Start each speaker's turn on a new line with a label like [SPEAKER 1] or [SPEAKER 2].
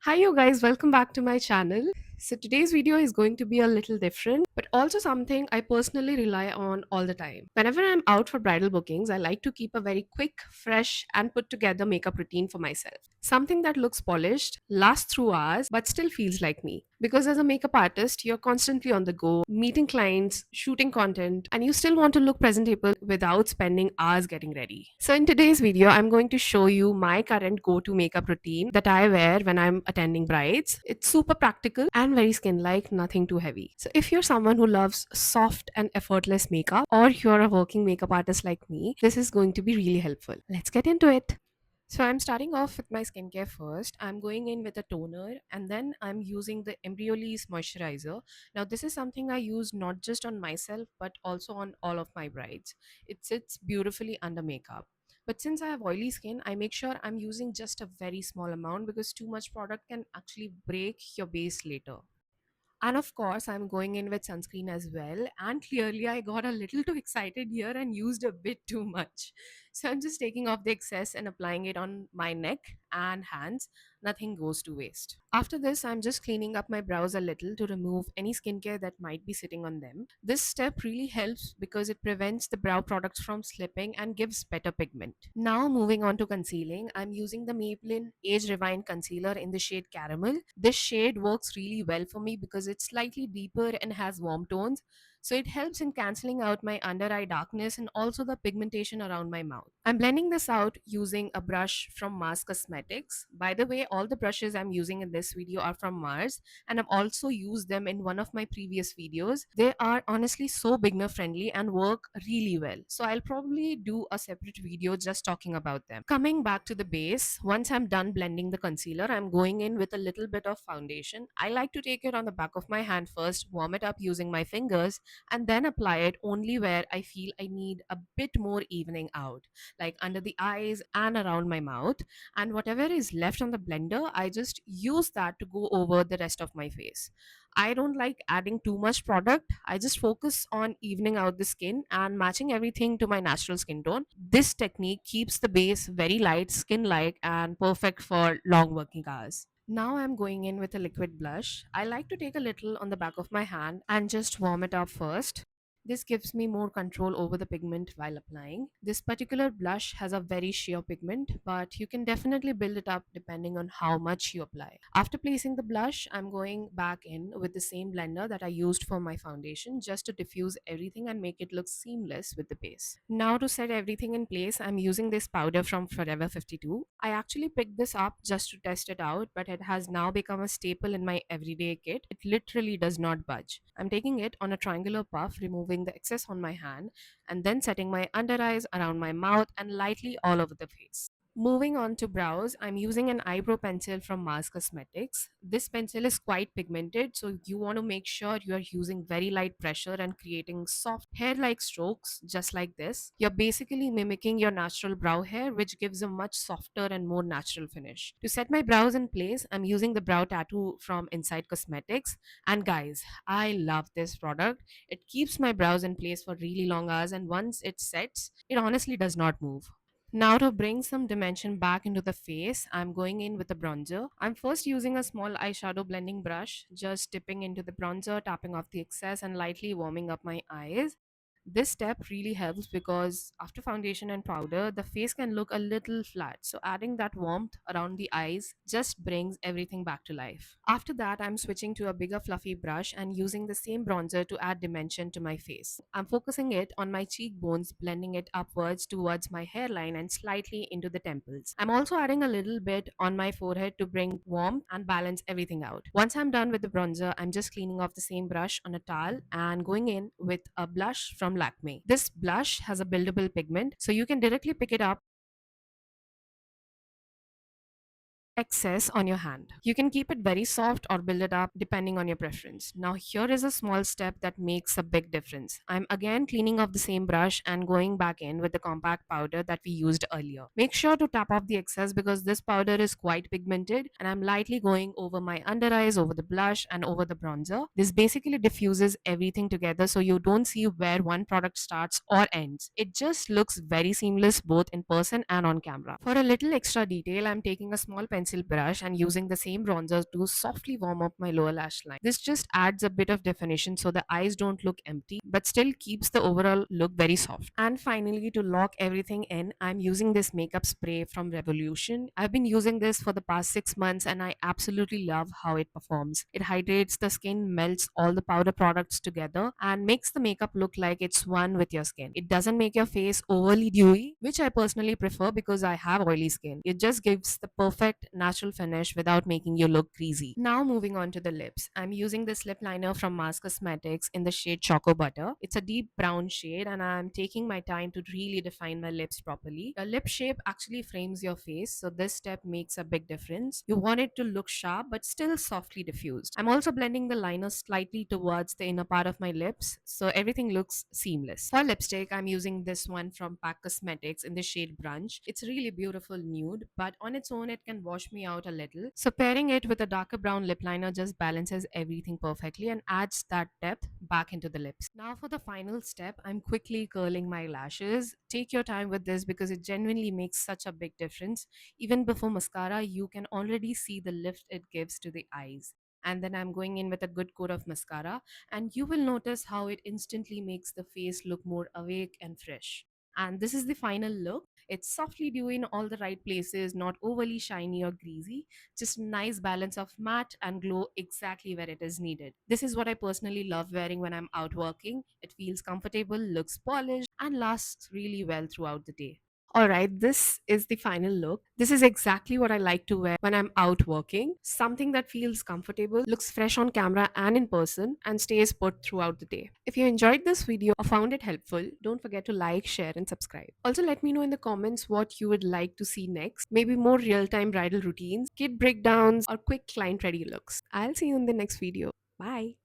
[SPEAKER 1] Hi you guys, welcome back to my channel. So today's video is going to be a little different, but also something I personally rely on all the time. Whenever I'm out for bridal bookings, I like to keep a very quick, fresh, and put together makeup routine for myself. Something that looks polished, lasts through hours, but still feels like me. Because as a makeup artist, you're constantly on the go, meeting clients, shooting content, and you still want to look presentable without spending hours getting ready. So in today's video, I'm going to show you my current go-to makeup routine that I wear when I'm attending brides. It's super practical and very skin-like, nothing too heavy. So if you're someone who loves soft and effortless makeup, or you're a working makeup artist like me, this is going to be really helpful. Let's get into it. So I'm starting off with my skincare first. I'm going in with a toner and then I'm using the Embryolisse moisturizer. Now this is something I use not just on myself but also on all of my brides. It sits beautifully under makeup. But since I have oily skin, I make sure I'm using just a very small amount because too much product can actually break your base later. And of course, I'm going in with sunscreen as well. And clearly, I got a little too excited here and used a bit too much. So I'm just taking off the excess and applying it on my neck and hands. Nothing goes to waste. After this, I'm just cleaning up my brows a little to remove any skincare that might be sitting on them. This step really helps because it prevents the brow products from slipping and gives better pigment. Now, moving on to concealing, I'm using the Maybelline Age Rewind Concealer in the shade Caramel. This shade works really well for me because it's slightly deeper and has warm tones, so it helps in cancelling out my under eye darkness and also the pigmentation around my mouth. I'm blending this out using a brush from Mars Cosmetics. By the way, all the brushes I'm using in this video are from Mars, and I've also used them in one of my previous videos. They are honestly so beginner friendly and work really well, so I'll probably do a separate video just talking about them. Coming back to the base, once I'm done blending the concealer, I'm going in with a little bit of foundation. I like to take it on the back of my hand first, warm it up using my fingers, and then apply it only where I feel I need a bit more evening out, like under the eyes and around my mouth. And whatever is left on the blender, I just use that to go over the rest of my face. I don't like adding too much product. I just focus on evening out the skin and matching everything to my natural skin tone. This technique keeps the base very light, skin like, and perfect for long working hours. Now I'm going in with a liquid blush. I like to take a little on the back of my hand and just warm it up first. This gives me more control over the pigment while applying. This particular blush has a very sheer pigment, but you can definitely build it up depending on how much you apply. After placing the blush, I'm going back in with the same blender that I used for my foundation just to diffuse everything and make it look seamless with the base. Now to set everything in place, I'm using this powder from Forever 52. I actually picked this up just to test it out, but it has now become a staple in my everyday kit. It literally does not budge. I'm taking it on a triangular puff, removing the excess on my hand, and then setting my under eyes, around my mouth, and lightly all over the face. Moving on to brows, I'm using an eyebrow pencil from Mars Cosmetics. This pencil is quite pigmented, so you want to make sure you are using very light pressure and creating soft hair-like strokes just like this. You're basically mimicking your natural brow hair, which gives a much softer and more natural finish. To set my brows in place, I'm using the brow tattoo from Inside Cosmetics. And guys, I love this product. It keeps my brows in place for really long hours, and once it sets, it honestly does not move. Now to bring some dimension back into the face, I'm going in with a bronzer. I'm first using a small eyeshadow blending brush, just dipping into the bronzer, tapping off the excess and lightly warming up my eyes. This step really helps because after foundation and powder, the face can look a little flat. So adding that warmth around the eyes just brings everything back to life. After that, I'm switching to a bigger fluffy brush and using the same bronzer to add dimension to my face. I'm focusing it on my cheekbones, blending it upwards towards my hairline and slightly into the temples. I'm also adding a little bit on my forehead to bring warmth and balance everything out. Once I'm done with the bronzer, I'm just cleaning off the same brush on a towel and going in with a blush from Lakme. This blush has a buildable pigment, so you can directly pick it up excess on your hand. You can keep it very soft or build it up depending on your preference. Now here is a small step that makes a big difference. I'm again cleaning off the same brush and going back in with the compact powder that we used earlier. Make sure to tap off the excess because this powder is quite pigmented, and I'm lightly going over my under eyes, over the blush and over the bronzer. This basically diffuses everything together so you don't see where one product starts or ends. It just looks very seamless both in person and on camera. For a little extra detail, I'm taking a small pencil pencil brush and using the same bronzer to softly warm up my lower lash line. This just adds a bit of definition so the eyes don't look empty but still keeps the overall look very soft. And finally, to lock everything in, I'm using this makeup spray from Revolution. I've been using this for the past 6 months and I absolutely love how it performs. It hydrates the skin, melts all the powder products together, and makes the makeup look like it's one with your skin. It doesn't make your face overly dewy, which I personally prefer because I have oily skin. It just gives the perfect natural finish without making you look greasy. Now moving on to the lips. I'm using this lip liner from Mars Cosmetics in the shade Choco Butter. It's a deep brown shade and I'm taking my time to really define my lips properly. The lip shape actually frames your face, so this step makes a big difference. You want it to look sharp but still softly diffused. I'm also blending the liner slightly towards the inner part of my lips so everything looks seamless. For lipstick, I'm using this one from Pack Cosmetics in the shade Brunch. It's a really beautiful nude, but on its own it can wash me out a little. So pairing it with a darker brown lip liner just balances everything perfectly and adds that depth back into the lips. Now for the final step, I'm quickly curling my lashes. Take your time with this because it genuinely makes such a big difference. Even before mascara, you can already see the lift it gives to the eyes. And then I'm going in with a good coat of mascara, and you will notice how it instantly makes the face look more awake and fresh. And this is the final look. It's softly dewy in all the right places, not overly shiny or greasy, just a nice balance of matte and glow exactly where it is needed. This is what I personally love wearing when I'm out working. It feels comfortable, looks polished, and lasts really well throughout the day. Alright, this is the final look. This is exactly what I like to wear when I'm out working. Something that feels comfortable, looks fresh on camera and in person, and stays put throughout the day. If you enjoyed this video or found it helpful, don't forget to like, share, and subscribe. Also, let me know in the comments what you would like to see next. Maybe more real time bridal routines, kit breakdowns, or quick client ready looks. I'll see you in the next video. Bye.